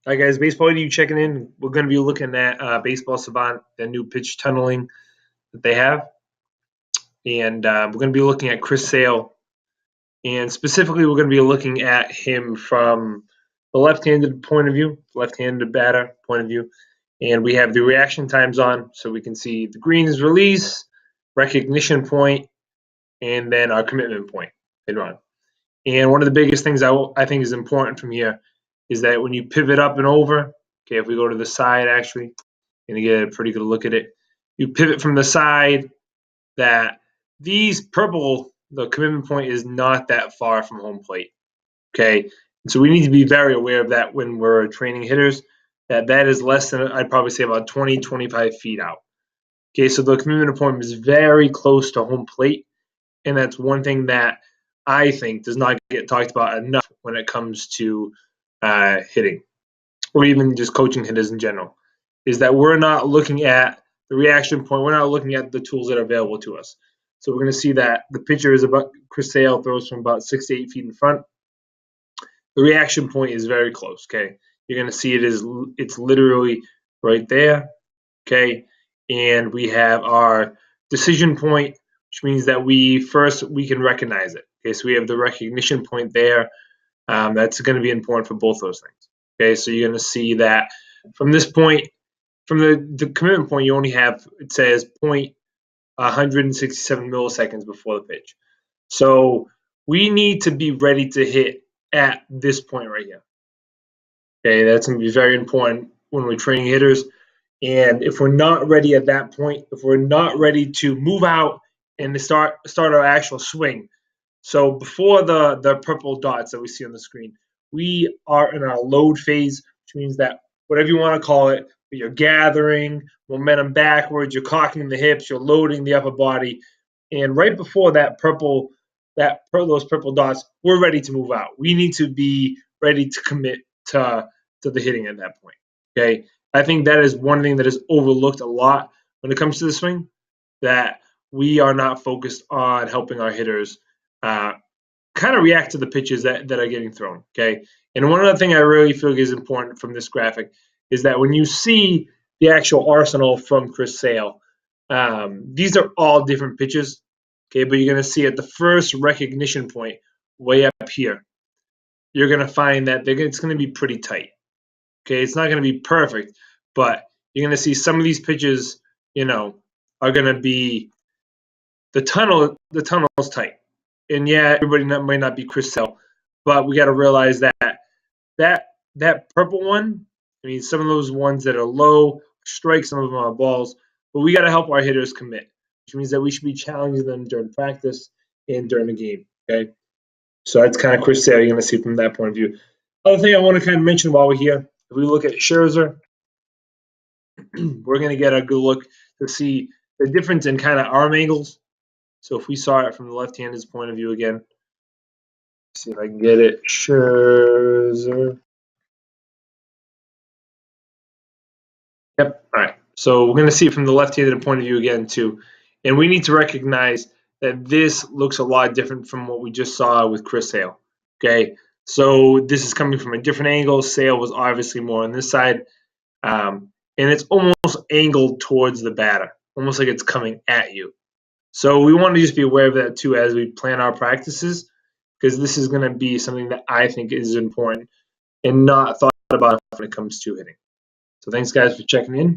Hi guys, Baseball you checking in. We're going to be looking at Baseball Savant, the new pitch tunneling that they have, and we're going to be looking at Chris Sale, and specifically we're going to be looking at him from the left-handed point of view, left-handed batter point of view, and we have the reaction times on, so we can see the green is release, recognition point, and then our commitment point later on. And one of the biggest things I think is important from here is that when you pivot up and over, okay, if we go to the side actually, and you get a pretty good look at it, you pivot from the side, that these purple, the commitment point is not that far from home plate, okay? And so we need to be very aware of that when we're training hitters, that is less than, I'd probably say about 20, 25 feet out. Okay, so the commitment point is very close to home plate, and that's one thing that I think does not get talked about enough when it comes to hitting, or even just coaching hitters in general, is that we're not looking at the reaction point. We're not looking at the tools that are available to us. So we're going to see that the pitcher is about, Chris Sale throws from about 6 to 8 feet in front. The reaction point is very close, okay? You're going to see it's literally right there, okay? And we have our decision point, which means that we can recognize it. Okay, so we have the recognition point there. That's going to be important for both those things. Okay, so you're going to see that from this point, from the commitment point, you only have, it says 167 milliseconds before the pitch. So we need to be ready to hit at this point right here. Okay, that's going to be very important when we're training hitters. And if we're not ready at that point, if we're not ready to move out and to start our actual swing, so before the purple dots that we see on the screen, we are in our load phase, which means that whatever you want to call it, you're gathering momentum backwards, you're cocking the hips, you're loading the upper body, and right before those purple dots, we're ready to move out. We need to be ready to commit to the hitting at that point. Okay, I think that is one thing that is overlooked a lot when it comes to the swing, that we are not focused on helping our hitters kind of react to the pitches that are getting thrown, okay? And one other thing I really feel is important from this graphic is that when you see the actual arsenal from Chris Sale, these are all different pitches, okay? But you're going to see at the first recognition point way up here, you're going to find that it's going to be pretty tight, okay? It's not going to be perfect, but you're going to see some of these pitches, are going to be the tunnel is tight. And yeah, everybody might not be Chris Sale, but we got to realize that purple one, I mean, some of those ones that are low strikes, some of them are balls, but we got to help our hitters commit, which means that we should be challenging them during practice and during the game, okay? So that's kind of Chris Sale you're going to see from that point of view. Other thing I want to kind of mention while we're here, if we look at Scherzer, we're going to get a good look to see the difference in kind of arm angles. So if we saw it from the left-hander's point of view again, see if I can get it. Scherzer. Yep. All right. So we're going to see it from the left-handed point of view again too, and we need to recognize that this looks a lot different from what we just saw with Chris Sale. Okay. So this is coming from a different angle. Sale was obviously more on this side, and it's almost angled towards the batter, almost like it's coming at you. So we want to just be aware of that too as we plan our practices, because this is going to be something that I think is important and not thought about when it comes to hitting. So thanks guys for checking in.